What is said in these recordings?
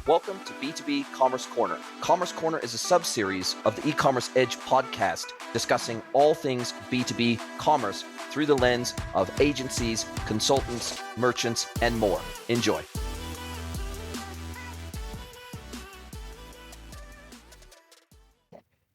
Welcome to B2B Commerce Corner. Commerce Corner is a sub-series of the E-Commerce Edge podcast discussing all things B2B commerce through the lens of agencies, consultants, merchants, and more. Enjoy.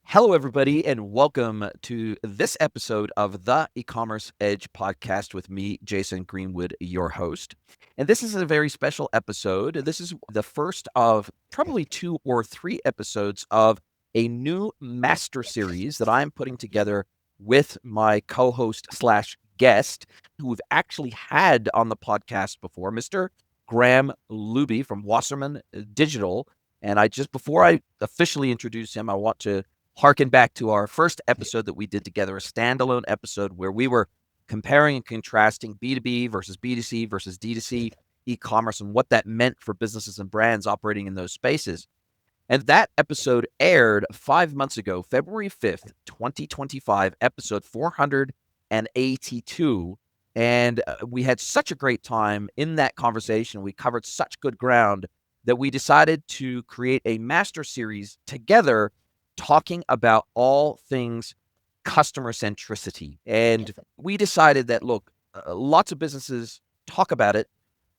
Hello, everybody, and welcome to this episode of the E-Commerce Edge podcast with me, Jason Greenwood, your host. And this is a very special episode. This is the first of probably 2 or 3 episodes of a new master series that I'm putting together with my co-host slash guest, who we've actually had on the podcast before, Mr. Graham Luby from Wasserman Digital. And before I officially introduce him, I want to harken back to our first episode that we did together, a standalone episode where we were comparing and contrasting B2B versus B2C versus D2C e-commerce and what that meant for businesses and brands operating in those spaces. And that episode aired 5 months ago, February 5th, 2025, episode 482. And we had such a great time in that conversation. We covered such good ground that we decided to create a master series together talking about all things customer centricity. And we decided that, look, lots of businesses talk about it.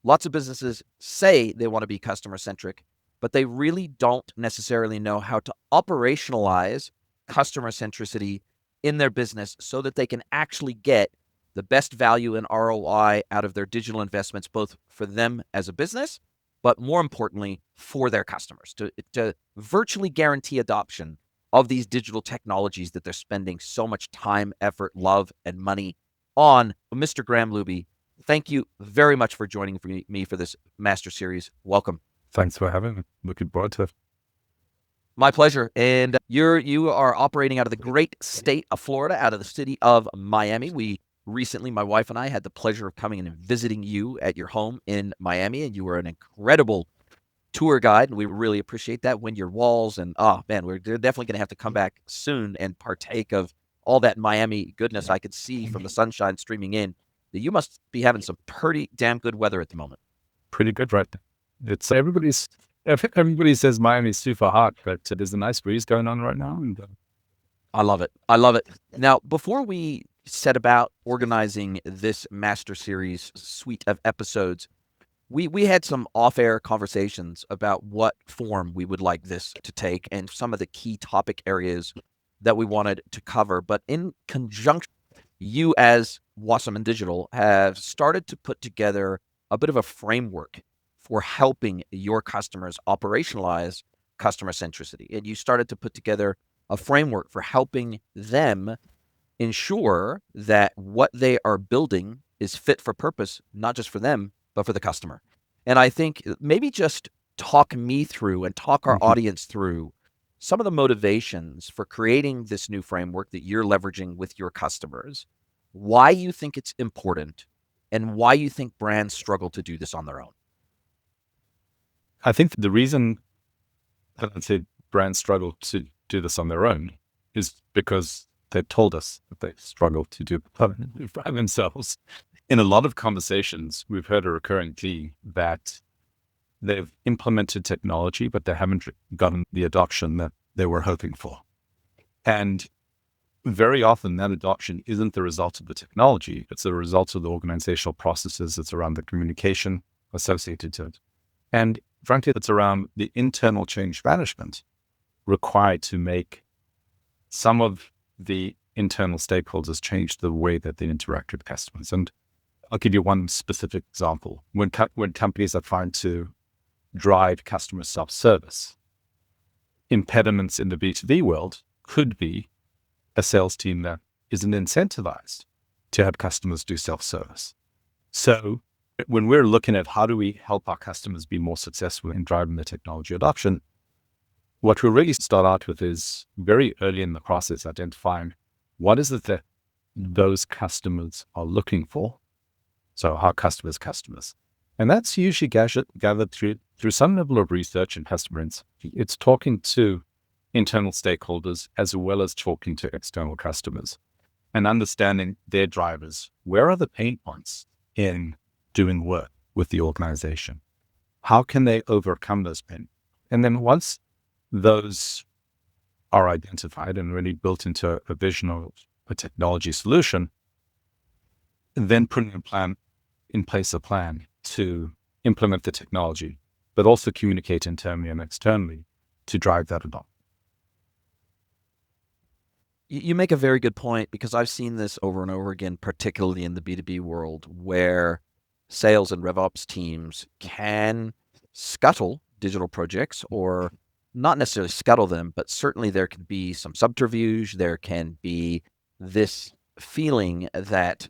Lots of businesses say they want to be customer centric, but they really don't necessarily know how to operationalize customer centricity in their business so that they can actually get the best value and ROI out of their digital investments, both for them as a business, but more importantly, for their customers, to virtually guarantee adoption of these digital technologies that they're spending so much time, effort, love, and money on. Mr. Graham Luby, thank you very much for joining me for this master series. Welcome. Thanks for having me. Looking forward to it. My pleasure. And you are operating out of the great state of Florida, out of the city of Miami. We recently, my wife and I, had the pleasure of coming in and visiting you at your home in Miami, and you were an incredible tour guide, and we really appreciate that. Win your walls, and we're definitely going to have to come back soon and partake of all that Miami goodness. I could see from the sunshine streaming in that you must be having some pretty damn good weather at the moment. Pretty good, right? It's everybody says Miami's super hot, but there's a nice breeze going on right now, and I love it. Now, before we set about organizing this master series suite of episodes, we had some off-air conversations about what form we would like this to take and some of the key topic areas that we wanted to cover. But in conjunction, you as Wasserman Digital have started to put together a bit of a framework for helping your customers operationalize customer centricity. And you started to put together a framework for helping them ensure that what they are building is fit for purpose, not just for them, but for the customer. And I think maybe just talk me through and talk our audience through some of the motivations for creating this new framework that you're leveraging with your customers, why you think it's important, and why you think brands struggle to do this on their own. I think the reason that I'd say brands struggle to do this on their own is because they've told us that they struggle to do it by themselves. In a lot of conversations, we've heard a recurring theme that they've implemented technology, but they haven't gotten the adoption that they were hoping for. And very often that adoption isn't the result of the technology. It's the result of the organizational processes. It's around the communication associated to it. And frankly, it's around the internal change management required to make some of the internal stakeholders change the way that they interact with customers. And I'll give you one specific example. When companies are trying to drive customer self-service, impediments in the B2B world could be a sales team that isn't incentivized to have customers do self-service. So when we're looking at how do we help our customers be more successful in driving the technology adoption, what we really start out with is very early in the process identifying what is it that those customers are looking for. So our customers. And that's usually gathered through some level of research and customer insight. It's talking to internal stakeholders as well as talking to external customers and understanding their drivers. Where are the pain points in doing work with the organization? How can they overcome those pain And then once those are identified and really built into a vision of a technology solution, then putting in place a plan to implement the technology, but also communicate internally and externally to drive that along. You make a very good point, because I've seen this over and over again, particularly in the B2B world, where sales and RevOps teams can scuttle digital projects, or not necessarily scuttle them, but certainly there can be some subterfuge. There can be this feeling that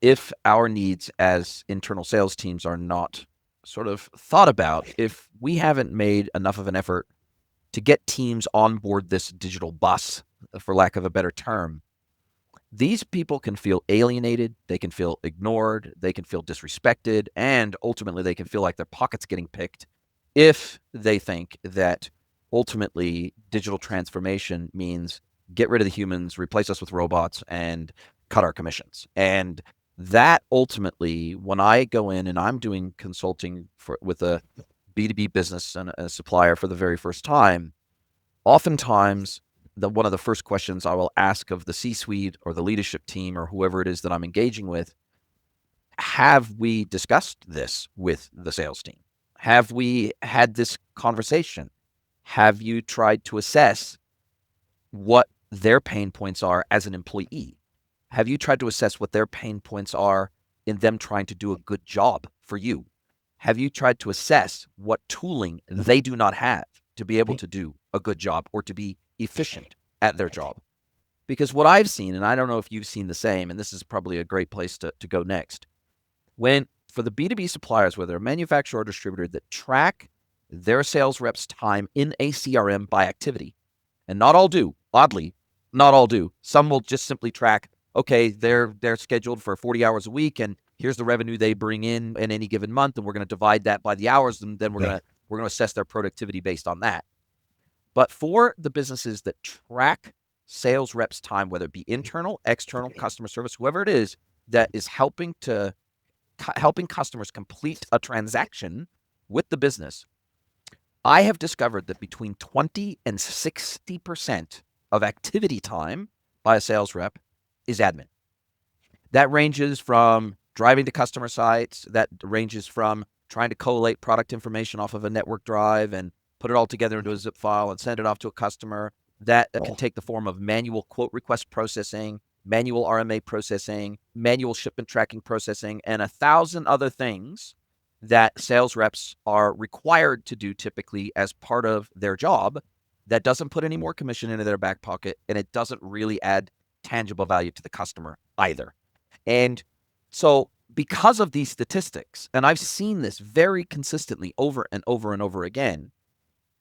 if our needs as internal sales teams are not sort of thought about, if we haven't made enough of an effort to get teams on board this digital bus, for lack of a better term, these people can feel alienated, they can feel ignored, they can feel disrespected, and ultimately they can feel like their pocket's getting picked if they think that ultimately digital transformation means get rid of the humans, replace us with robots, and cut our commissions. And that ultimately, when I go in and I'm doing consulting with a B2B business and a supplier for the very first time, oftentimes one of the first questions I will ask of the C-suite or the leadership team or whoever it is that I'm engaging with: have we discussed this with the sales team? Have we had this conversation? Have you tried to assess what their pain points are as an employee? Have you tried to assess what their pain points are in them trying to do a good job for you? Have you tried to assess what tooling they do not have to be able to do a good job or to be efficient at their job? Because what I've seen, and I don't know if you've seen the same, and this is probably a great place to go next, when for the B2B suppliers, whether a manufacturer or distributor, that track their sales reps' time in a CRM by activity, and not all do, oddly, not all do. Some will just simply track, okay, they're scheduled for 40 hours a week, and here's the revenue they bring in any given month, and we're going to divide that by the hours, and then we're going to assess their productivity based on that. But for the businesses that track sales reps' time, whether it be internal, external, customer service, whoever it is that is helping customers complete a transaction with the business, I have discovered that between 20 and 60% of activity time by a sales rep is admin. That ranges from driving to customer sites, that ranges from trying to collate product information off of a network drive and put it all together into a zip file and send it off to a customer. That can take the form of manual quote request processing, manual RMA processing, manual shipment tracking processing, and 1,000 other things that sales reps are required to do typically as part of their job. That doesn't put any more commission into their back pocket, and it doesn't really add tangible value to the customer either. And so because of these statistics, and I've seen this very consistently over and over and over again,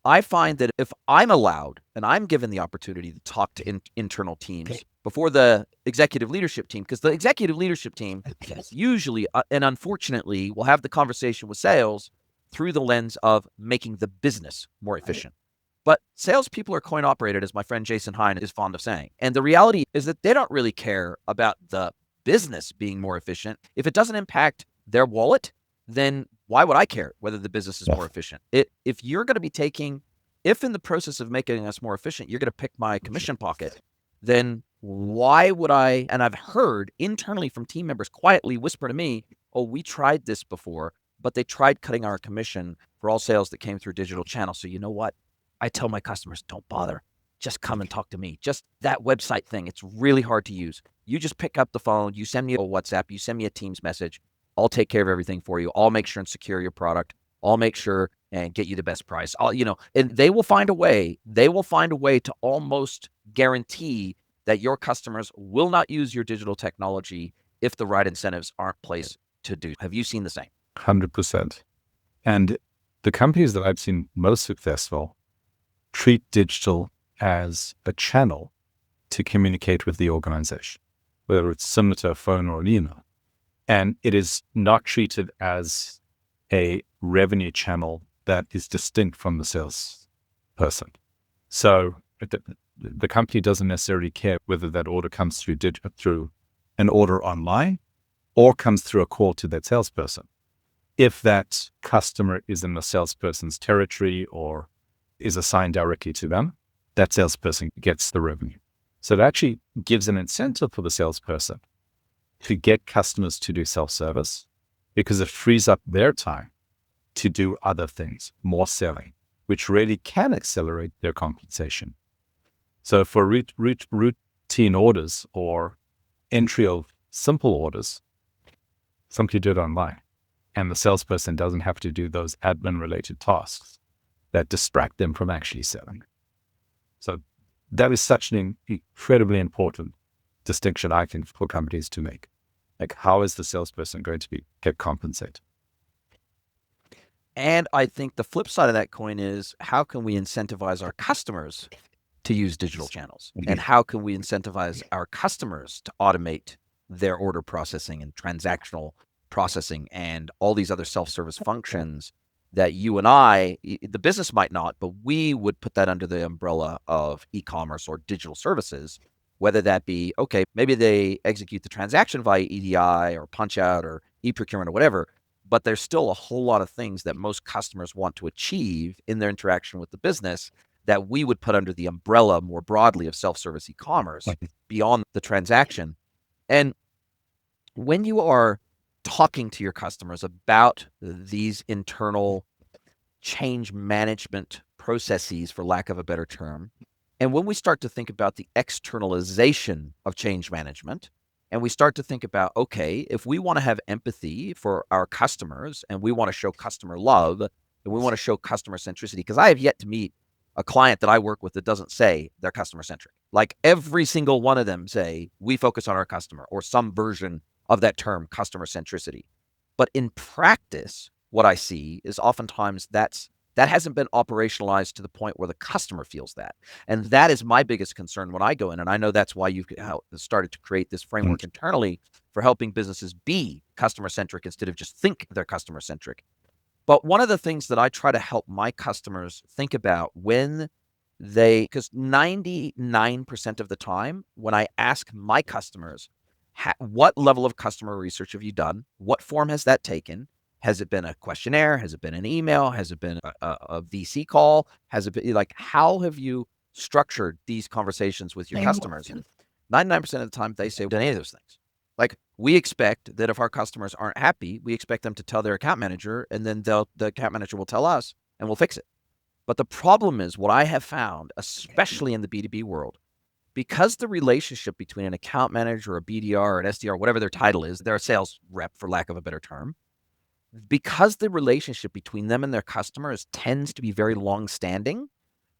I find that if I'm allowed and I'm given the opportunity to talk to internal teams before the executive leadership team, because the executive leadership team usually and unfortunately will have the conversation with sales through the lens of making the business more efficient. But salespeople are coin operated, as my friend Jason Hine is fond of saying. And the reality is that they don't really care about the business being more efficient. If it doesn't impact their wallet, then why would I care whether the business is more efficient? If you're going to be if in the process of making us more efficient, you're going to pick my commission pocket, then why would I? And I've heard internally from team members quietly whisper to me, oh, we tried this before, but they tried cutting our commission for all sales that came through digital channels. So you know what? I tell my customers, don't bother. Just come and talk to me. Just that website thing, it's really hard to use. You just pick up the phone, you send me a WhatsApp, you send me a Teams message. I'll take care of everything for you. I'll make sure and secure your product. I'll make sure and get you the best price. And they will find a way. They will find a way to almost guarantee that your customers will not use your digital technology if the right incentives aren't placed to do. Have you seen the same? 100%. And the companies that I've seen most successful treat digital as a channel to communicate with the organization, whether it's similar to a phone or an email. And it is not treated as a revenue channel that is distinct from the sales person. So the company doesn't necessarily care whether that order comes through an order online or comes through a call to that salesperson. If that customer is in the salesperson's territory or is assigned directly to them, that salesperson gets the revenue. So it actually gives an incentive for the salesperson to get customers to do self-service because it frees up their time to do other things, more selling, which really can accelerate their compensation. So for routine orders or entry of simple orders, simply do it online. And the salesperson doesn't have to do those admin-related tasks that distract them from actually selling. So that is such an incredibly important distinction, I think, for companies to make. Like, how is the salesperson going to get compensated? And I think the flip side of that coin is, how can we incentivize our customers to use digital channels? And how can we incentivize our customers to automate their order processing and transactional processing and all these other self-service functions that you and I, the business might not, but we would put that under the umbrella of e-commerce or digital services, whether that be, okay, maybe they execute the transaction via EDI or punch out or e-procurement or whatever, but there's still a whole lot of things that most customers want to achieve in their interaction with the business that we would put under the umbrella more broadly of self-service e-commerce beyond the transaction. And when you are talking to your customers about these internal change management processes, for lack of a better term, and when we start to think about the externalization of change management, and we start to think about, okay, if we want to have empathy for our customers and we want to show customer love and we want to show customer centricity, because I have yet to meet a client that I work with that doesn't say they're customer centric. Like, every single one of them say, we focus on our customer, or some version of that term, customer centricity. But in practice, what I see is oftentimes that hasn't been operationalized to the point where the customer feels that. And that is my biggest concern when I go in. And I know that's why you've started to create this framework internally for helping businesses be customer centric instead of just think they're customer centric. But one of the things that I try to help my customers think about when because 99% of the time when I ask my customers, what level of customer research have you done? What form has that taken? Has it been a questionnaire? Has it been an email? Has it been a VC call? Has it been, like, how have you structured these conversations with your customers? And 99% of the time they say, we've done any of those things. Like, we expect that if our customers aren't happy, we expect them to tell their account manager, and then the account manager will tell us and we'll fix it. But the problem is, what I have found, especially in the B2B world, because the relationship between an account manager, a BDR, an SDR, whatever their title is, they're a sales rep, for lack of a better term, because the relationship between them and their customers tends to be very long-standing,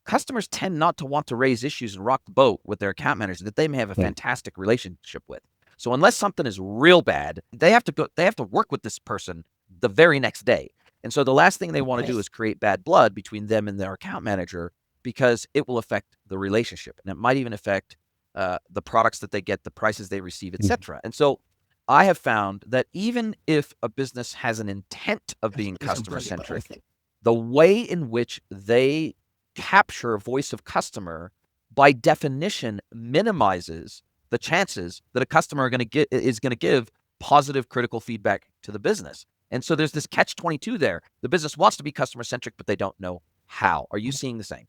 customers tend not to want to raise issues and rock the boat with their account manager that they may have a fantastic relationship with. So unless something is real bad, they have to work with this person the very next day. And so the last thing they want to do is create bad blood between them and their account manager, because it will affect the relationship, and it might even affect the products that they get, the prices they receive, etc. And so I have found that even if a business has an intent of being customer centric, the way in which they capture voice of customer by definition minimizes the chances that a customer is going to give positive critical feedback to the business. And so there's this catch-22 there. The business wants to be customer centric, but they don't know how. Are you seeing the same?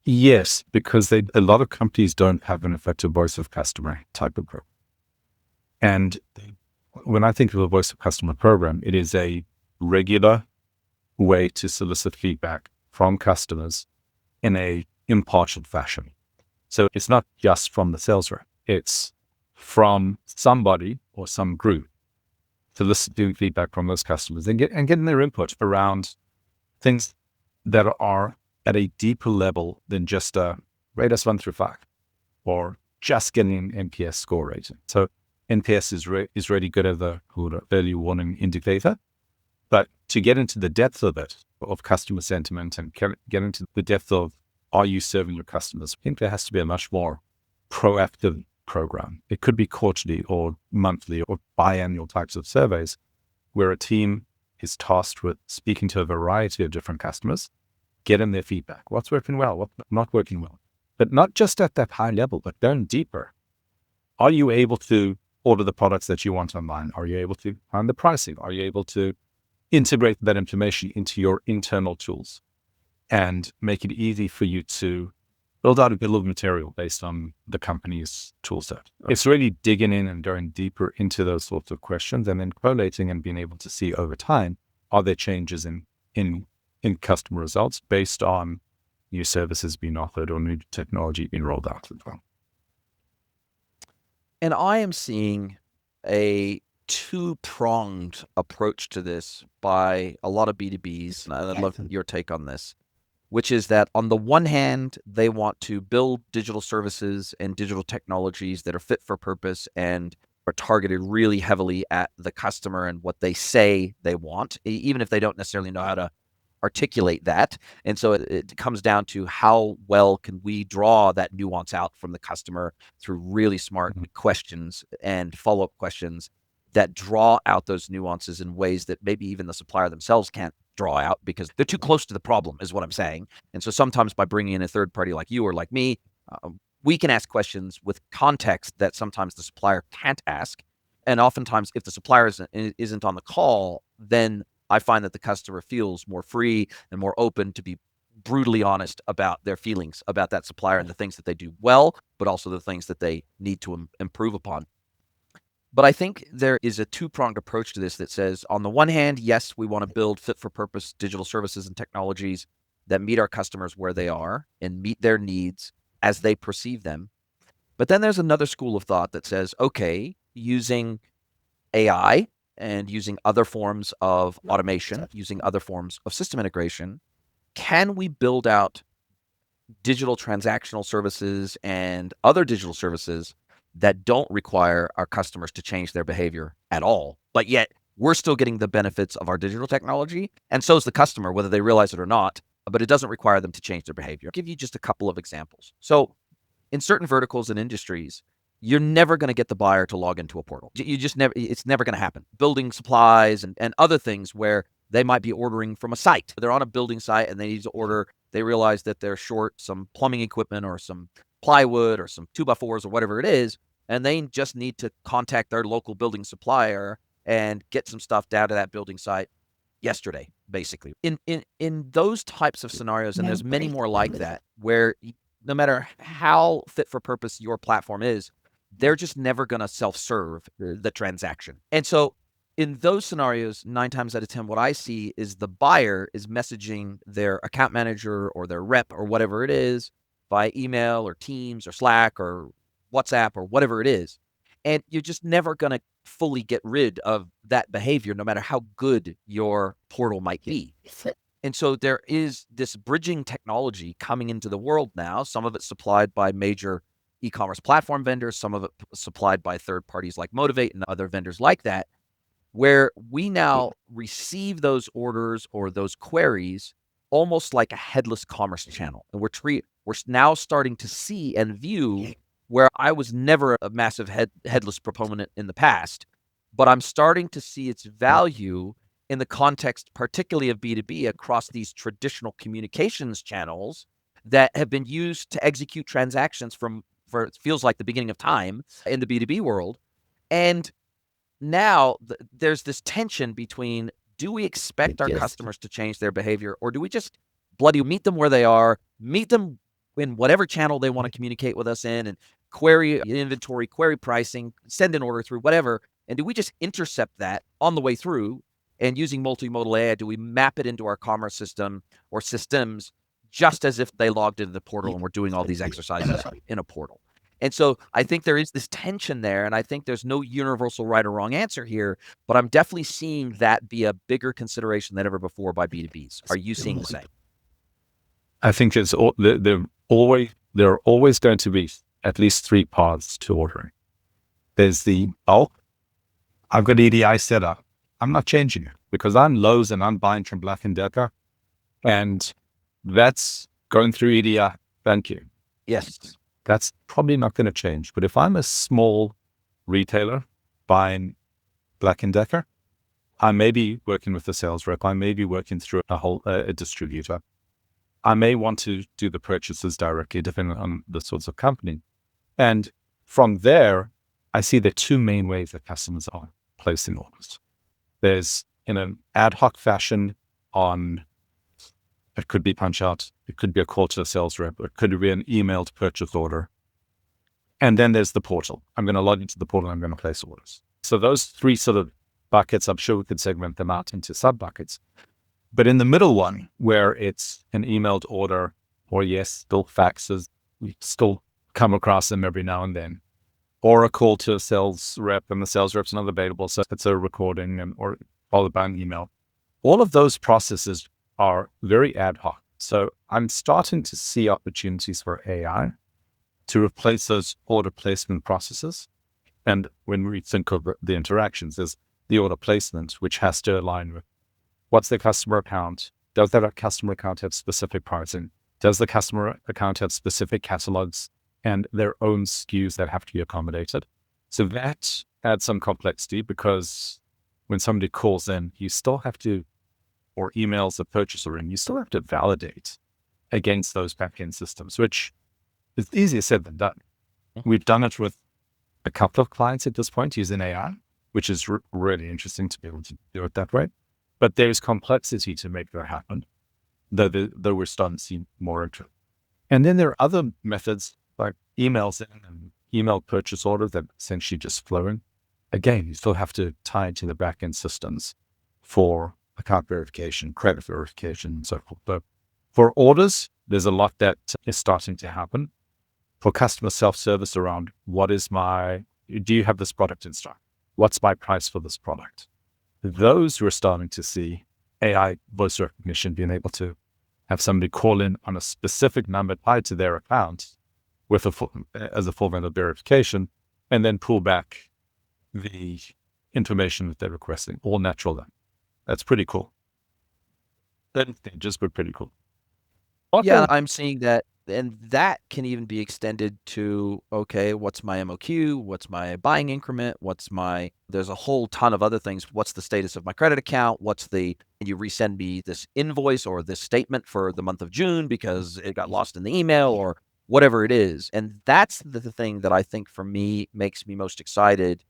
Yes, because a lot of companies don't have an effective voice of customer type of program. And when I think of a voice of customer program, it is a regular way to solicit feedback from customers in a impartial fashion. So it's not just from the sales rep, it's from somebody or some group soliciting feedback from those customers and getting their input around things that are at a deeper level than just a rate us 1 through 5 or just getting an NPS score rating. So NPS is really good as a early warning indicator, but to get into the depth of it, of customer sentiment, and get into the depth of, are you serving your customers? I think there has to be a much more proactive program. It could be quarterly or monthly or biannual types of surveys where a team is tasked with speaking to a variety of different customers, getting their feedback. What's working well, what's not working well. But not just at that high level, but going deeper. Are you able to order the products that you want online? Are you able to find the pricing? Are you able to integrate that information into your internal tools? and make it easy for you to build out a bill of material based on the company's tool set. It's really digging in and going deeper into those sorts of questions and then collating and being able to see over time, are there changes in customer results based on new services being offered or new technology being rolled out as well. And I am seeing a two-pronged approach to this by a lot of B2Bs, and I'd love your take on this, which is that on the one hand, they want to build digital services and digital technologies that are fit for purpose and are targeted really heavily at the customer and what they say they want, even if they don't necessarily know how to articulate that. And so it comes down to how well can we draw that nuance out from the customer through really smart questions and follow-up questions that draw out those nuances in ways that maybe even the supplier themselves can't draw out because they're too close to the problem, is what I'm saying. And so sometimes by bringing in a third party like you or like me, we can ask questions with context that sometimes the supplier can't ask. And oftentimes, if the supplier isn't on the call, then I find that the customer feels more free and more open to be brutally honest about their feelings about that supplier and the things that they do well, but also the things that they need to improve upon. But I think there is a two-pronged approach to this that says, on the one hand, yes, we want to build fit-for-purpose digital services and technologies that meet our customers where they are and meet their needs as they perceive them. But then there's another school of thought that says, okay, using AI and using other forms of automation, using other forms of system integration, can we build out digital transactional services and other digital services that don't require our customers to change their behavior at all, but yet we're still getting the benefits of our digital technology, and so is the customer, whether they realize it or not, but it doesn't require them to change their behavior. I'll give you just a couple of examples. So in certain verticals and industries, you're never going to get the buyer to log into a portal. You just never, it's never going to happen. Building supplies and other things where they might be ordering from a site. They're on a building site and they need to order. They realize that they're short some plumbing equipment or some plywood or some 2x4s or whatever it is, and they just need to contact their local building supplier and get some stuff down to that building site yesterday, basically. In those types of scenarios, and there's many more like that, where no matter how fit for purpose your platform is, they're just never going to self-serve the transaction. And so in those scenarios, 9 times out of 10, what I see is the buyer is messaging their account manager or their rep or whatever it is by email or Teams or Slack or WhatsApp or whatever it is. And you're just never going to fully get rid of that behavior, no matter how good your portal might be. And so there is this bridging technology coming into the world now. Some of it supplied by major e-commerce platform vendors, some of it supplied by third parties like Motivate and other vendors like that, where we now receive those orders or those queries almost like a headless commerce channel. And we're now starting to see and view where I was never a massive headless proponent in the past, but I'm starting to see its value in the context, particularly of B2B, across these traditional communications channels that have been used to execute transactions for it feels like the beginning of time in the B2B world. And now there's this tension between, do we expect our customers to change their behavior, or do we just bloody meet them where they are, meet them in whatever channel they want to communicate with us in, and query inventory, query pricing, send an order through, whatever. And do we just intercept that on the way through? And using multimodal AI, do we map it into our commerce system or systems just as if they logged into the portal and we're doing all these exercises in a portal? And so I think there is this tension there, and I think there's no universal right or wrong answer here, but I'm definitely seeing that be a bigger consideration than ever before by B2Bs. Are you seeing the same? I think there are always going to be at least 3 paths to ordering. There's the bulk. I've got EDI set up. I'm not changing it because I'm Lowe's and I'm buying from Black & Decker, and that's going through EDI. Thank you. Yes. That's probably not going to change. But if I'm a small retailer buying Black & Decker, I may be working with a sales rep. I may be working through a distributor. I may want to do the purchases directly, depending on the sorts of company. And from there, I see the 2 main ways that customers are placing orders. There's in an ad hoc fashion on It could be punch out. It could be a call to a sales rep. It could be an emailed purchase order. And then there's the portal. I'm going to log into the portal. I'm going to place orders. So those three sort of buckets, I'm sure we could segment them out into sub buckets. But in the middle one, where it's an emailed order, or yes, still faxes, we still come across them every now and then, or a call to a sales rep and the sales rep's not available, so it's a recording or followed by an email. All of those processes are very ad hoc. So I'm starting to see opportunities for AI to replace those order placement processes. And when we think of the interactions, there's the order placement, which has to align with what's the customer account? Does that customer account have specific pricing? Does the customer account have specific catalogs and their own SKUs that have to be accommodated? So that adds some complexity, because when somebody calls in, you still have to, or emails a purchaser in, you still have to validate against those backend systems, which is easier said than done. We've done it with a couple of clients at this point using AI, which is really interesting to be able to do it that way. But there's complexity to make that happen, though we're starting to see more interest. And then there are other methods like emails in and email purchase orders that essentially just flow in. Again, you still have to tie into the backend systems for account verification, credit verification, and so forth. But for orders, there's a lot that is starting to happen. For customer self-service around do you have this product in stock? What's my price for this product? Those we're starting to see AI voice recognition being able to have somebody call in on a specific number tied to their account with as a full vendor verification, and then pull back the information that they're requesting, all natural then. That's pretty cool. Then just pretty cool. Yeah, I'm seeing that, and that can even be extended to, okay, what's my MOQ? What's my buying increment? There's a whole ton of other things. What's the status of my credit account? Can you resend me this invoice or this statement for the month of June because it got lost in the email, or whatever it is. And that's the thing that I think for me makes me most excited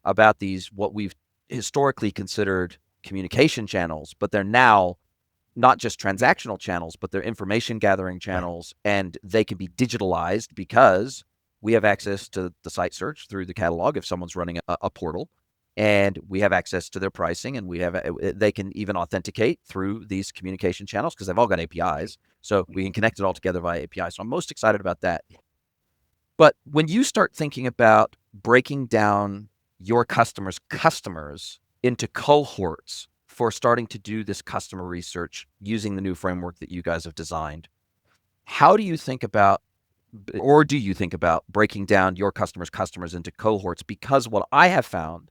about these, what we've historically considered communication channels, but they're now not just transactional channels, but they're information gathering channels, and they can be digitalized because we have access to the site search through the catalog if someone's running a portal, and we have access to their pricing, and they can even authenticate through these communication channels because they've all got APIs. So we can connect it all together via API. So I'm most excited about that. But when you start thinking about breaking down your customers' into cohorts for starting to do this customer research using the new framework that you guys have designed, how do you think about, or do you think about breaking down your customers into cohorts? Because what I have found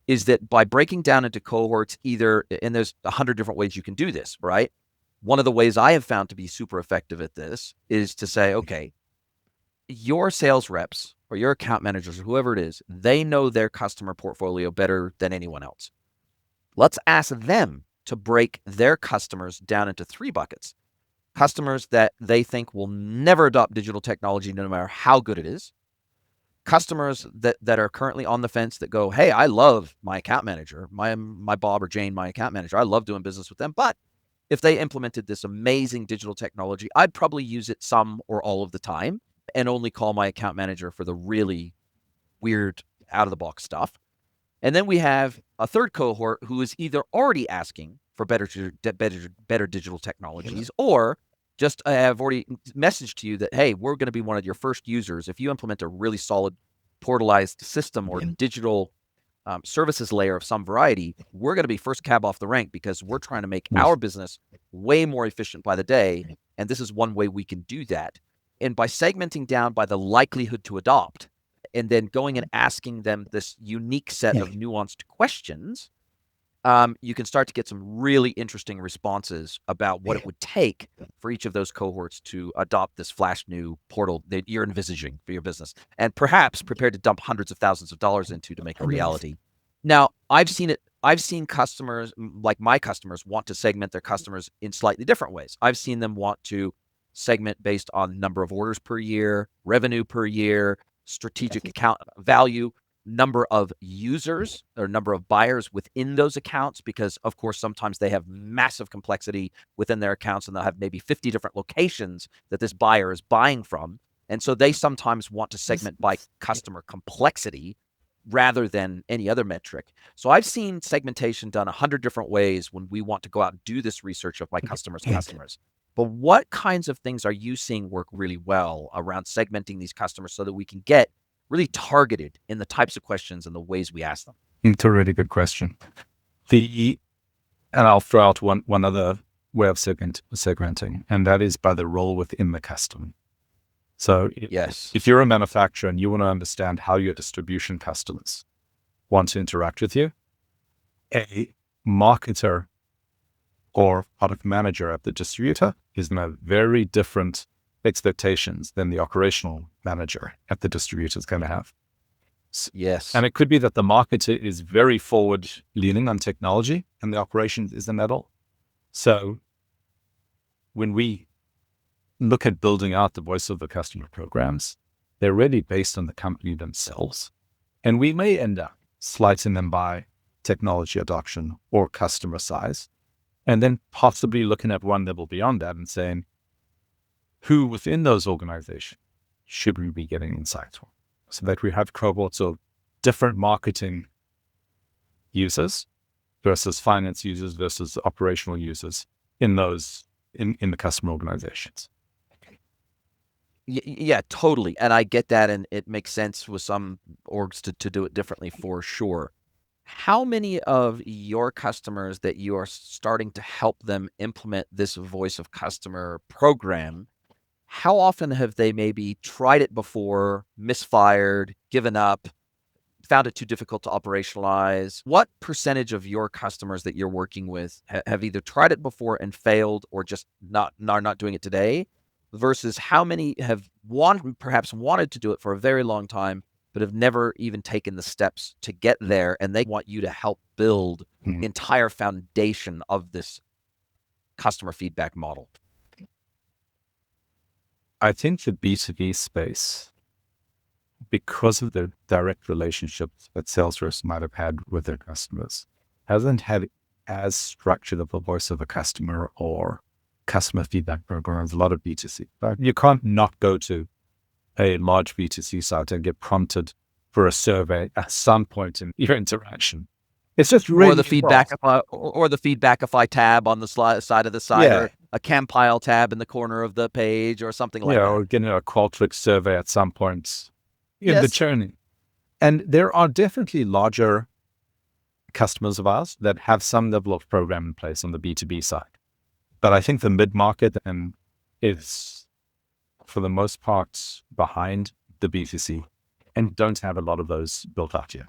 is that by breaking down into cohorts, and there's 100 different ways you can do this, right? One of the ways I have found to be super effective at this is to say, okay, your sales reps or your account managers or whoever it is, they know their customer portfolio better than anyone else. Let's ask them to break their customers down into 3 buckets. Customers that they think will never adopt digital technology no matter how good it is. Customers that are currently on the fence that go, hey, I love my account manager, my Bob or Jane, my account manager. I love doing business with them. But if they implemented this amazing digital technology, I'd probably use it some or all of the time and only call my account manager for the really weird out-of-the-box stuff. And then we have a third cohort who is either already asking for better digital technologies, or just have already messaged to you that, hey, we're going to be one of your first users. If you implement a really solid portalized system or digital services layer of some variety, we're going to be first cab off the rank because we're trying to make our business way more efficient by the day. And this is one way we can do that. And by segmenting down by the likelihood to adopt, and then going and asking them this unique set of nuanced questions, you can start to get some really interesting responses about what it would take for each of those cohorts to adopt this flash new portal that you're envisaging for your business, and perhaps prepared to dump hundreds of thousands of dollars into to make a reality. Now, I've seen customers, like my customers, want to segment their customers in slightly different ways. I've seen them want to segment based on number of orders per year, revenue per year, strategic account value. number of users or number of buyers within those accounts, because of course sometimes they have massive complexity within their accounts, and they'll have maybe 50 different locations that this buyer is buying from. And so they sometimes want to segment by customer complexity rather than any other metric. So I've seen segmentation done 100 different ways when we want to go out and do this research of my customers' customers. But what kinds of things are you seeing work really well around segmenting these customers so that we can get really targeted in the types of questions and the ways we ask them? It's a really good question. And I'll throw out one other way of segmenting, and that is by the role within the customer. So yes, if you're a manufacturer and you want to understand how your distribution customers want to interact with you, a marketer or product manager at the distributor is going to have very different expectations than the operational manager at the distributor is going to have. yes. And it could be that the marketer is very forward leaning on technology and the operations isn't at all. So when we look at building out the voice of the customer programs, they're really based on the company themselves. And we may end up slicing them by technology adoption or customer size, and then possibly looking at one level beyond that and saying, who within those organizations should we be getting insights from? So that we have cohorts of different marketing users versus finance users versus operational users in those, in the customer organizations. Yeah, totally. And I get that. And it makes sense with some orgs to do it differently for sure. How many of your customers that you are starting to help them implement this voice of customer program, how often have they maybe tried it before, misfired, given up, found it too difficult to operationalize? What percentage of your customers that you're working with have either tried it before and failed, or just not doing it today, versus how many have perhaps wanted to do it for a very long time, but have never even taken the steps to get there, and they want you to help build the entire foundation of this customer feedback model? I think the B2B space, because of the direct relationships that sales reps might have had with their customers, hasn't had as structured of a voice of a customer or customer feedback program as a lot of B2C. But you can't not go to a large B2C site and get prompted for a survey at some point in your interaction. It's just really or the Feedbackify tab on the side of the site, or a Campile tab in the corner of the page, or something like that. Or getting a Qualtrics survey at some point in the journey. And there are definitely larger customers of ours that have some level of program in place on the B2B side. But I think the mid-market is, for the most part, behind the B2C and don't have a lot of those built out yet.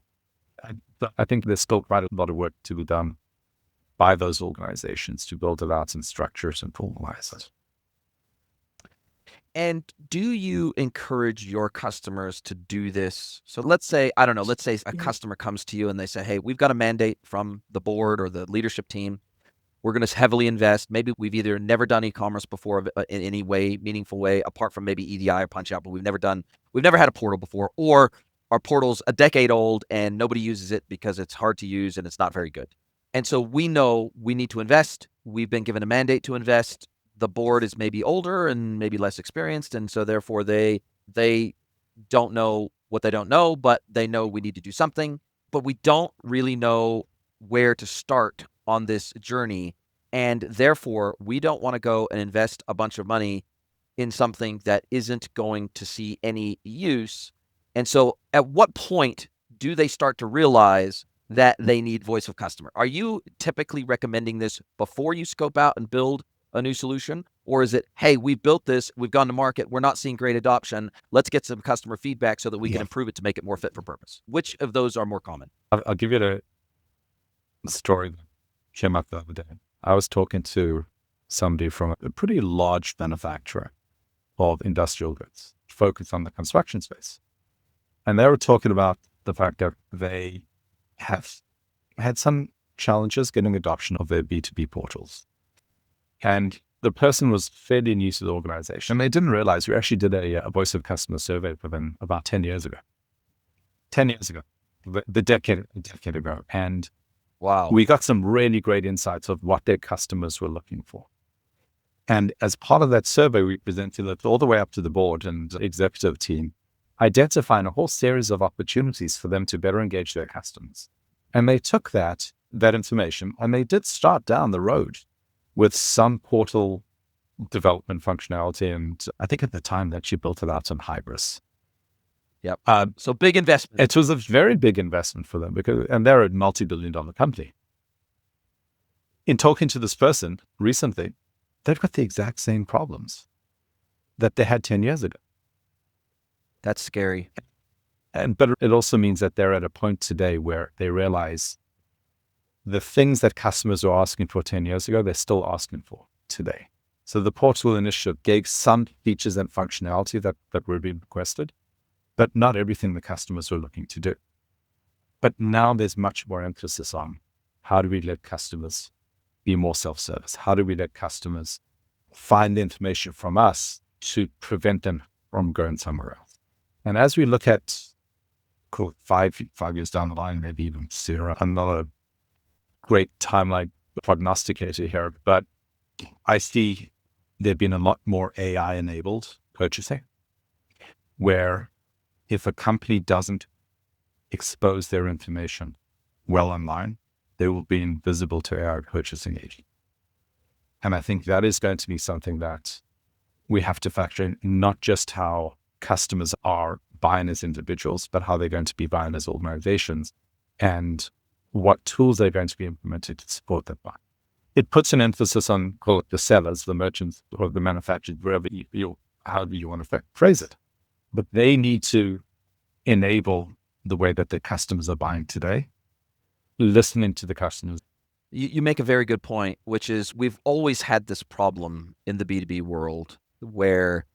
I think there's still quite a lot of work to be done by those organizations to build it out and structure it and formalize it. And do you encourage your customers to do this? So let's say a customer comes to you and they say, hey, we've got a mandate from the board or the leadership team. We're going to heavily invest. Maybe we've either never done e-commerce before in any way, meaningful way, apart from maybe EDI or Punch Out, but we've never had a portal before, or our portal's a decade old and nobody uses it because it's hard to use and it's not very good. And so we know we need to invest. We've been given a mandate to invest. The board is maybe older and maybe less experienced. And so therefore they don't know what they don't know, but they know we need to do something, but we don't really know where to start on this journey. And therefore we don't want to go and invest a bunch of money in something that isn't going to see any use. And so at what point do they start to realize that they need voice of customer? Are you typically recommending this before you scope out and build a new solution? Or is it, hey, we've built this, we've gone to market, we're not seeing great adoption, let's get some customer feedback so that we can improve it to make it more fit for purpose? Which of those are more common? I'll give you the story that came up the other day. I was talking to somebody from a pretty large manufacturer of industrial goods focused on the construction space. And they were talking about the fact that they have had some challenges getting adoption of their B2B portals. And the person was fairly new to the organization. And they didn't realize we actually did a voice of customer survey for them about 10 years ago. 10 years ago. the decade ago. And Wow. we got some really great insights of what their customers were looking for. And as part of that survey, we presented it all the way up to the board and executive team, identifying a whole series of opportunities for them to better engage their customers. And they took that information and they did start down the road with some portal development functionality. And I think at the time that you built it out on Hybris. Yep. So big investment. It was a very big investment for them and they're a multi-billion-dollar company. In talking to this person recently, they've got the exact same problems that they had 10 years ago. That's scary. But it also means that they're at a point today where they realize the things that customers were asking for 10 years ago, they're still asking for today. So the portal initiative gave some features and functionality that were being requested, but not everything the customers were looking to do. But now there's much more emphasis on how do we let customers be more self-service? How do we let customers find the information from us to prevent them from going somewhere else? And as we look at 5 years down the line, maybe even sooner, I'm not a great timeline prognosticator here, but I see there been a lot more AI-enabled purchasing, where if a company doesn't expose their information well online, they will be invisible to AI purchasing agent. And I think that is going to be something that we have to factor in, not just how customers are buying as individuals, but how they're going to be buying as organizations and what tools they're going to be implemented to support that buy. It puts an emphasis on, call it the sellers, the merchants, or the manufacturers, wherever however you want to phrase it. But they need to enable the way that the customers are buying today, listening to the customers. You make a very good point, which is we've always had this problem in the B2B world where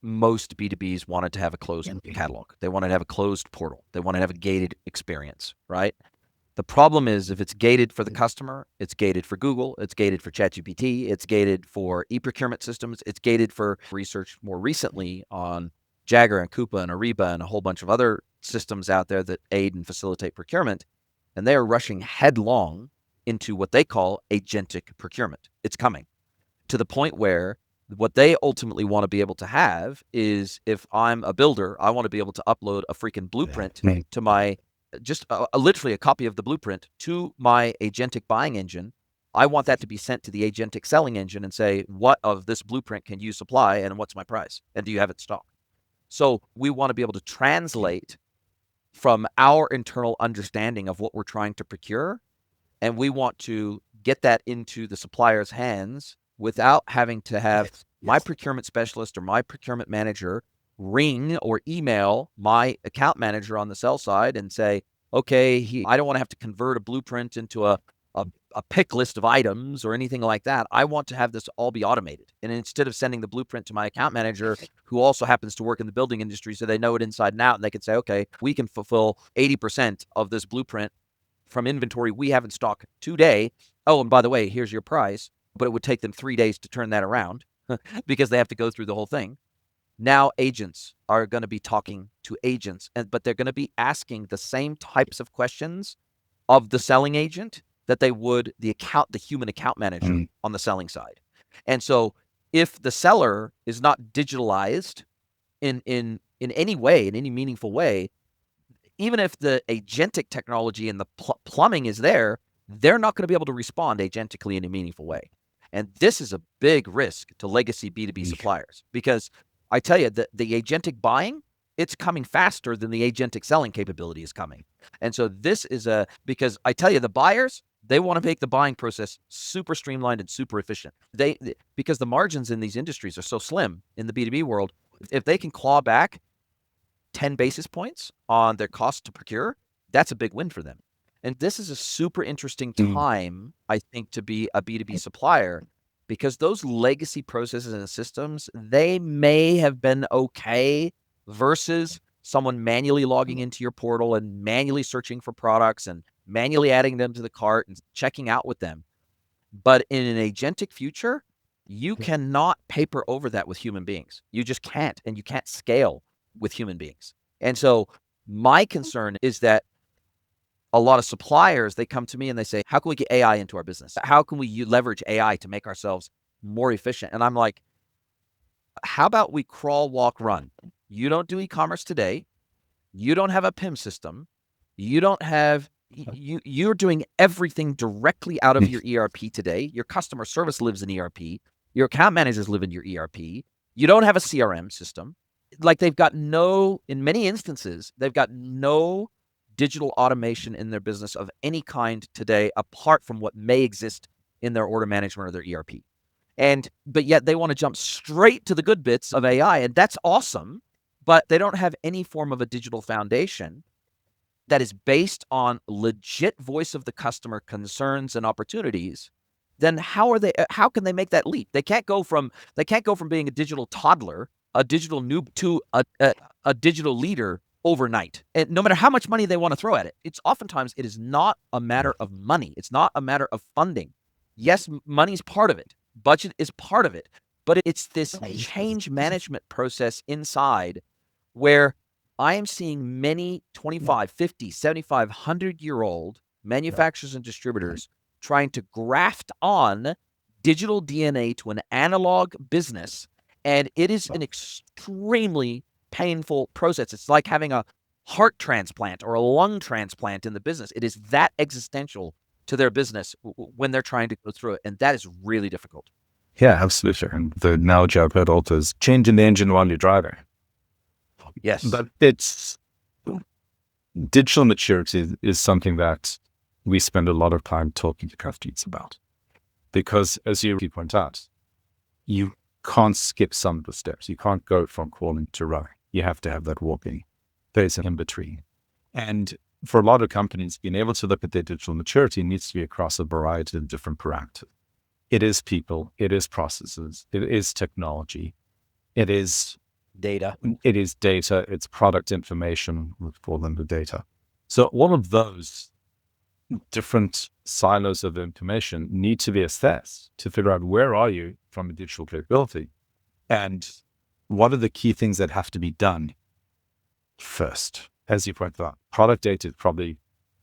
most B2Bs wanted to have a closed catalog. They wanted to have a closed portal. They wanted to have a gated experience, right? The problem is if it's gated for the customer, it's gated for Google, it's gated for ChatGPT, it's gated for e-procurement systems, it's gated for research more recently on Jagger and Coupa and Ariba and a whole bunch of other systems out there that aid and facilitate procurement. And they are rushing headlong into what they call agentic procurement. It's coming to the point where what they ultimately want to be able to have is, if I'm a builder, I want to be able to upload a freaking blueprint to my, literally a copy of the blueprint to my agentic buying engine. I want that to be sent to the agentic selling engine and say, what of this blueprint can you supply and what's my price? And do you have it stocked? So we want to be able to translate from our internal understanding of what we're trying to procure, and we want to get that into the supplier's hands without having to have my procurement specialist or my procurement manager ring or email my account manager on the sell side and say, okay, I don't want to have to convert a blueprint into a pick list of items or anything like that. I want to have this all be automated. And instead of sending the blueprint to my account manager, who also happens to work in the building industry, so they know it inside and out, and they can say, okay, we can fulfill 80% of this blueprint from inventory we have in stock today. Oh, and by the way, here's your price. But it would take them 3 days to turn that around because they have to go through the whole thing. Now agents are going to be talking to agents, but they're going to be asking the same types of questions of the selling agent that they would the human account manager on the selling side. And so if the seller is not digitalized in any way, in any meaningful way, even if the agentic technology and the plumbing is there, they're not going to be able to respond agentically in a meaningful way. And this is a big risk to legacy B2B suppliers, because I tell you that the agentic buying, it's coming faster than the agentic selling capability is coming. And so this is because I tell you, the buyers, they want to make the buying process super streamlined and super efficient. Because the margins in these industries are so slim in the B2B world, if they can claw back 10 basis points on their cost to procure, that's a big win for them. And this is a super interesting time, I think, to be a B2B supplier, because those legacy processes and systems, they may have been okay versus someone manually logging into your portal and manually searching for products and manually adding them to the cart and checking out with them. But in an agentic future, you cannot paper over that with human beings. You just can't, and you can't scale with human beings. And so my concern is that a lot of suppliers, they come to me and they say, how can we get AI into our business? How can we leverage AI to make ourselves more efficient? And I'm like, how about we crawl, walk, run? You don't do e-commerce today. You don't have a PIM system. You don't have, you're doing everything directly out of your ERP today. Your customer service lives in ERP. Your account managers live in your ERP. You don't have a CRM system. Like they've got no, in many instances, they've got no digital automation in their business of any kind today, apart from what may exist in their order management or their ERP. But yet they want to jump straight to the good bits of AI, and that's awesome, but they don't have any form of a digital foundation that is based on legit voice of the customer concerns and opportunities. Then how can they make that leap? They can't go from being a digital toddler, a digital noob, to a digital leader overnight. And no matter how much money they want to throw at it, it is not a matter of money. It's not a matter of funding. Yes, money's part of it. Budget is part of it, but it's this change management process inside where I am seeing many 25, 50, 75, 100-year-old manufacturers and distributors trying to graft on digital DNA to an analog business, and it is an extremely painful process. It's like having a heart transplant or a lung transplant in the business. It is that existential to their business when they're trying to go through it, and that is really difficult. Yeah, absolutely. And the analogy I've heard also is changing the engine while you're driving. Yes. But it's digital maturity is something that we spend a lot of time talking to customers about. Because as you point out, you can't skip some of the steps. You can't go from crawling to running. You have to have that walking phase in between. And for a lot of companies, being able to look at their digital maturity needs to be across a variety of different parameters. It is people, it is processes, it is technology, it is data, it's product information, we call them the data. So all of those different silos of information need to be assessed to figure out where are you from a digital capability and what are the key things that have to be done first. As you pointed out, product data is probably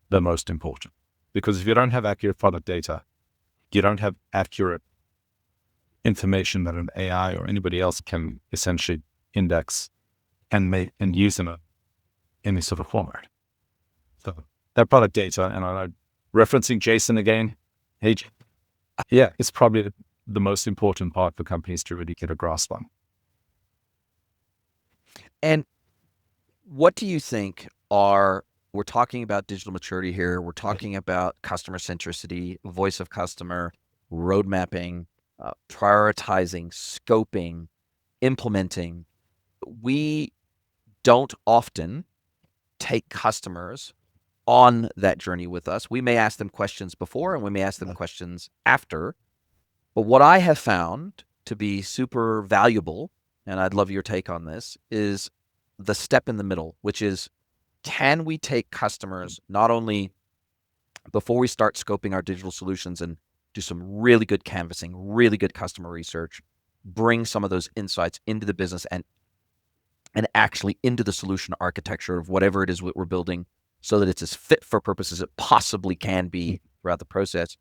the most important, because if you don't have accurate product data, you don't have accurate information that an AI or anybody else can essentially index and make and use in any sort of format. So that product data, and I'm referencing Jason again, it's probably the most important part for companies to really get a grasp on. And what do you think we're talking about digital maturity here. We're talking about customer centricity, voice of customer, road mapping, prioritizing, scoping, implementing. We don't often take customers on that journey with us. We may ask them questions before and we may ask them questions after. But what I have found to be super valuable, and I'd love your take on this, is the step in the middle, which is, can we take customers not only before we start scoping our digital solutions and do some really good canvassing, really good customer research, bring some of those insights into the business and actually into the solution architecture of whatever it is we're building, so that it's as fit for purpose as it possibly can be throughout the process.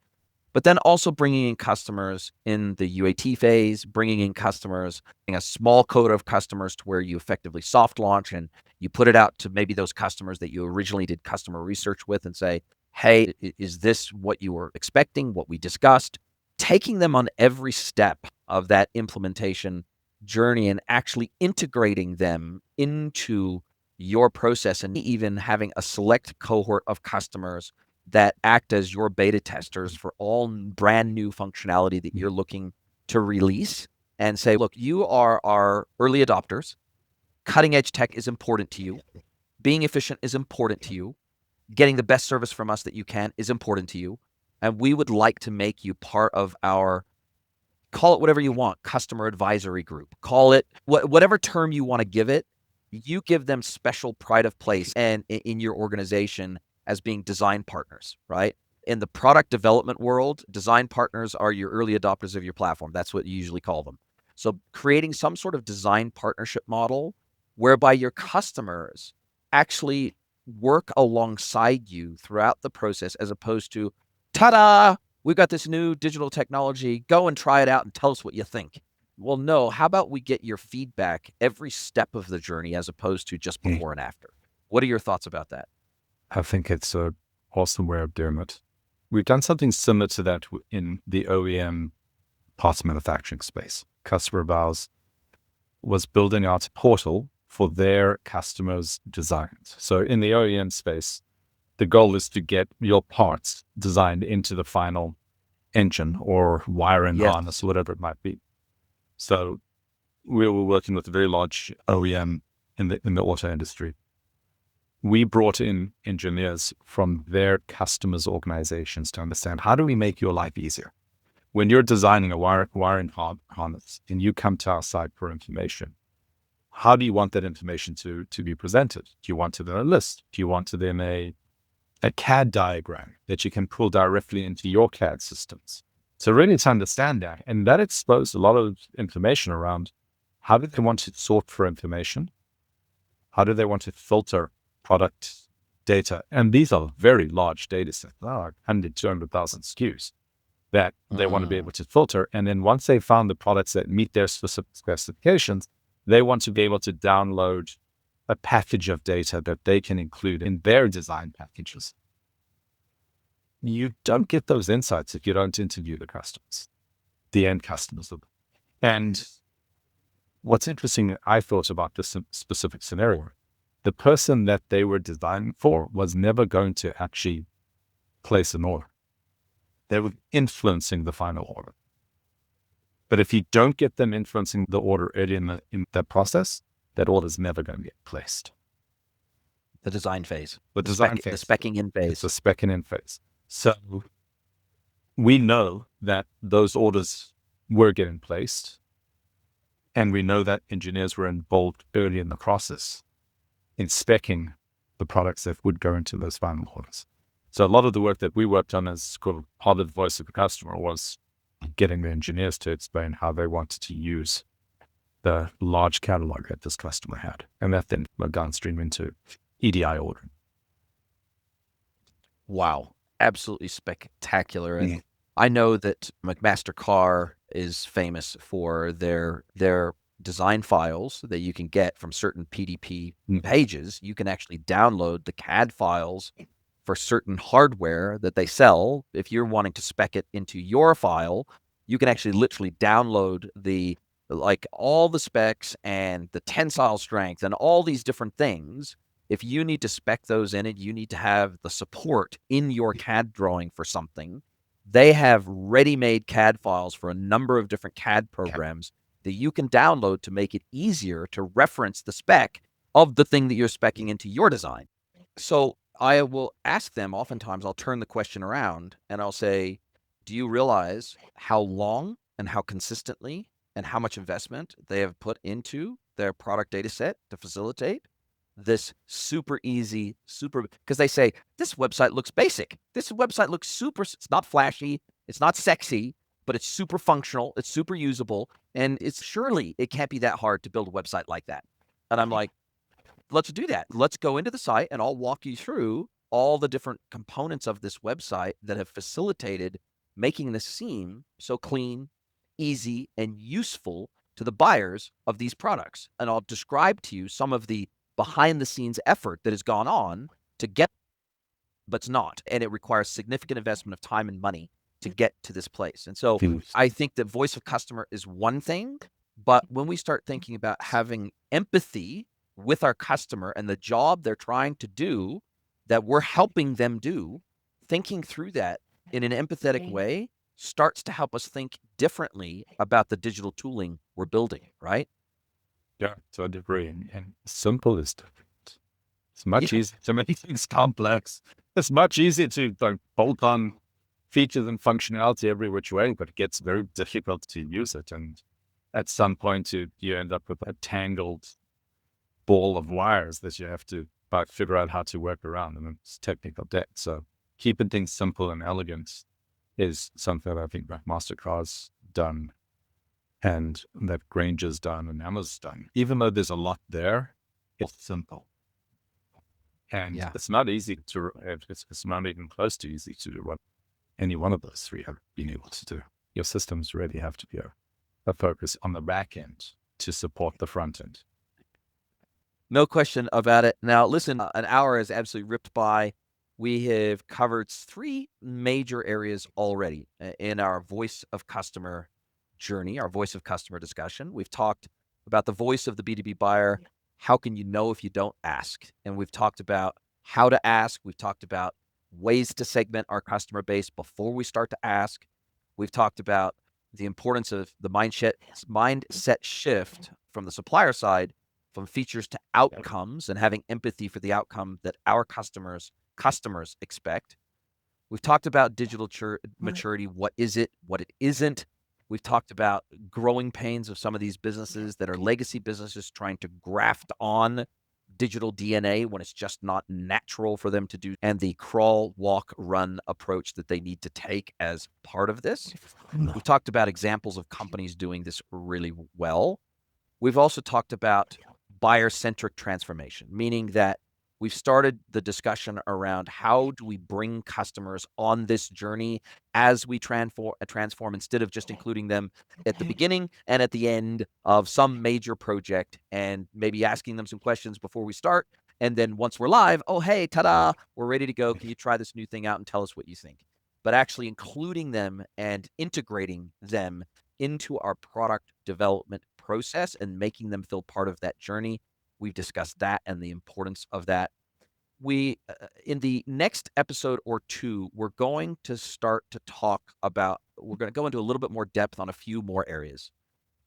But then also bringing in customers in the UAT phase, bringing in customers, a small cohort of customers to where you effectively soft launch and you put it out to maybe those customers that you originally did customer research with and say, hey, is this what you were expecting, what we discussed? Taking them on every step of that implementation journey and actually integrating them into your process, and even having a select cohort of customers that act as your beta testers for all brand new functionality that you're looking to release, and say, look, you are our early adopters. Cutting edge tech is important to you. Being efficient is important to you. Getting the best service from us that you can is important to you. And we would like to make you part of our, call it whatever you want, customer advisory group, call it whatever term you want to give it. You give them special pride of place and in your organization as being design partners, right? In the product development world, design partners are your early adopters of your platform. That's what you usually call them. So creating some sort of design partnership model whereby your customers actually work alongside you throughout the process, as opposed to, ta-da, we've got this new digital technology, go and try it out and tell us what you think. Well, no, how about we get your feedback every step of the journey as opposed to just before and after? What are your thoughts about that? I think it's an awesome way of doing it. We've done something similar to that in the OEM parts manufacturing space. Customer Vows was building out a portal for their customers' designs. So in the OEM space, the goal is to get your parts designed into the final engine or wiring Yes. harness, whatever it might be. So we were working with a very large OEM in the auto industry. We brought in engineers from their customers' organizations to understand, how do we make your life easier? When you're designing a wiring harness and you come to our site for information, how do you want that information to be presented? Do you want it in a list? Do you want it in a CAD diagram that you can pull directly into your CAD systems? So really to understand that, and that exposed a lot of information around how do they want to sort for information? How do they want to filter product data? And these are very large data sets, 100, 200,000 SKUs that they want to be able to filter. And then once they found the products that meet their specific specifications, they want to be able to download a package of data that they can include in their design packages. You don't get those insights if you don't interview the customers, the end customers. And what's interesting, I thought about this specific scenario, the person that they were designing for was never going to actually place an order. They were influencing the final order. But if you don't get them influencing the order early in the process, that order is never going to get placed. The design phase. The design phase. The specking in phase. It's the specking in phase. So we know that those orders were getting placed, and we know that engineers were involved early in the process in specking the products that would go into those final orders. So a lot of the work that we worked on as called part of the voice of the customer was getting the engineers to explain how they wanted to use the large catalog that this customer had. And that then went downstream into EDI ordering. Wow. Absolutely spectacular. And I know that McMaster Carr is famous for their design files that you can get from certain PDP pages. You can actually download the CAD files for certain hardware that they sell. If you're wanting to spec it into your file, you can actually literally download all the specs and the tensile strength and all these different things. If you need to spec those in it, you need to have the support in your CAD drawing for something. They have ready-made CAD files for a number of different CAD programs that you can download to make it easier to reference the spec of the thing that you're speccing into your design. So I will ask them, oftentimes I'll turn the question around and I'll say, do you realize how long and how consistently and how much investment they have put into their product data set to facilitate this super easy, because they say, this website looks basic. This website looks super, it's not flashy, it's not sexy, but it's super functional, it's super usable, and surely it can't be that hard to build a website like that. And I'm like, let's do that. Let's go into the site and I'll walk you through all the different components of this website that have facilitated making this seem so clean, easy, and useful to the buyers of these products. And I'll describe to you some of the behind the scenes effort that has gone on to get, but it's not. And it requires significant investment of time and money to get to this place. And so I think that voice of customer is one thing, but when we start thinking about having empathy with our customer and the job they're trying to do that we're helping them do, thinking through that in an empathetic way starts to help us think differently about the digital tooling we're building, right? Yeah, to a degree. And simple is different. It's much easier to make things complex. It's much easier to bolt on features and functionality every which way, but it gets very difficult to use it. And at some point, you end up with a tangled ball of wires that you have to figure out how to work around, and it's technical debt. So keeping things simple and elegant is something that I think MasterCard's done, and that Granger's done, and Emma's done. Even though there's a lot there, it's simple. And Yeah. it's not easy it's not even close to easy to do what any one of those three have been able to do. Your systems really have to be a focus on the back end to support the front end. No question about it. Now, listen, an hour has absolutely ripped by. We have covered three major areas already in our voice of customer journey, our voice of customer discussion. We've talked about the voice of the B2B buyer. How can you know if you don't ask? And we've talked about how to ask. We've talked about ways to segment our customer base before we start to ask. We've talked about the importance of the mindset shift from the supplier side, from features to outcomes, and having empathy for the outcome that our customers expect. We've talked about digital maturity. What is it? What it isn't. We've talked about growing pains of some of these businesses that are legacy businesses trying to graft on digital DNA when it's just not natural for them to do, and the crawl, walk, run approach that they need to take as part of this. We've talked about examples of companies doing this really well. We've also talked about buyer-centric transformation, meaning that we've started the discussion around how do we bring customers on this journey as we transform instead of just including them at the beginning and at the end of some major project and maybe asking them some questions before we start. And then once we're live, oh, hey, ta-da, we're ready to go. Can you try this new thing out and tell us what you think? But actually including them and integrating them into our product development process and making them feel part of that journey. We've discussed that and the importance of that. We, in the next episode or two, we're going to start to we're going to go into a little bit more depth on a few more areas.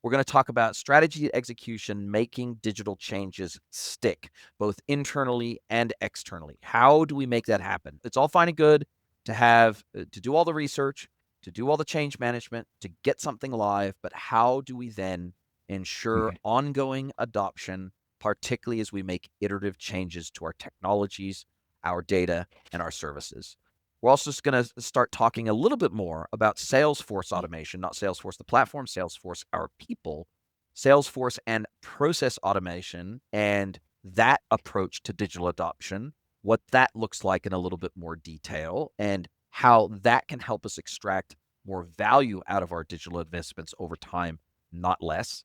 We're going to talk about strategy execution, making digital changes stick, both internally and externally. How do we make that happen? It's all fine and good to do all the research, to do all the change management, to get something live, but how do we then ensure ongoing adoption, particularly as we make iterative changes to our technologies, our data, and our services? We're also just going to start talking a little bit more about Salesforce automation, not Salesforce the platform, Salesforce our people, Salesforce and process automation, and that approach to digital adoption, what that looks like in a little bit more detail, and how that can help us extract more value out of our digital investments over time, not less.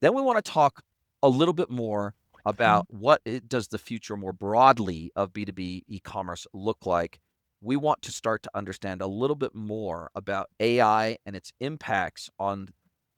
Then we want to talk a little bit more about what does the future more broadly of B2B e-commerce look like. We want to start to understand a little bit more about AI and its impacts on,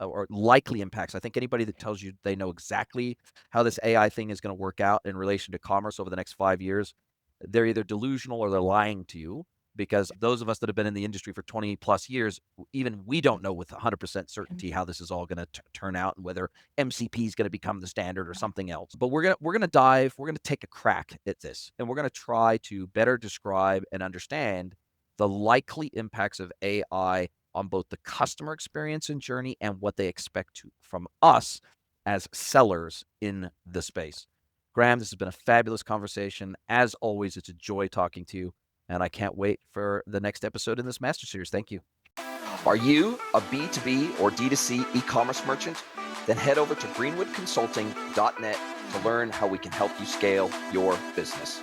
or likely impacts. I think anybody that tells you they know exactly how this AI thing is going to work out in relation to commerce over the next 5 years, they're either delusional or they're lying to you, because those of us that have been in the industry for 20 plus years, even we don't know with 100% certainty how this is all going to turn out and whether MCP is going to become the standard or something else. But we're going to take a crack at this, and we're going to try to better describe and understand the likely impacts of AI on both the customer experience and journey and what they expect from us as sellers in the space. Graham, this has been a fabulous conversation. As always, it's a joy talking to you, and I can't wait for the next episode in this Master Series. Thank you. Are you a B2B or D2C e-commerce merchant? Then head over to greenwoodconsulting.net to learn how we can help you scale your business.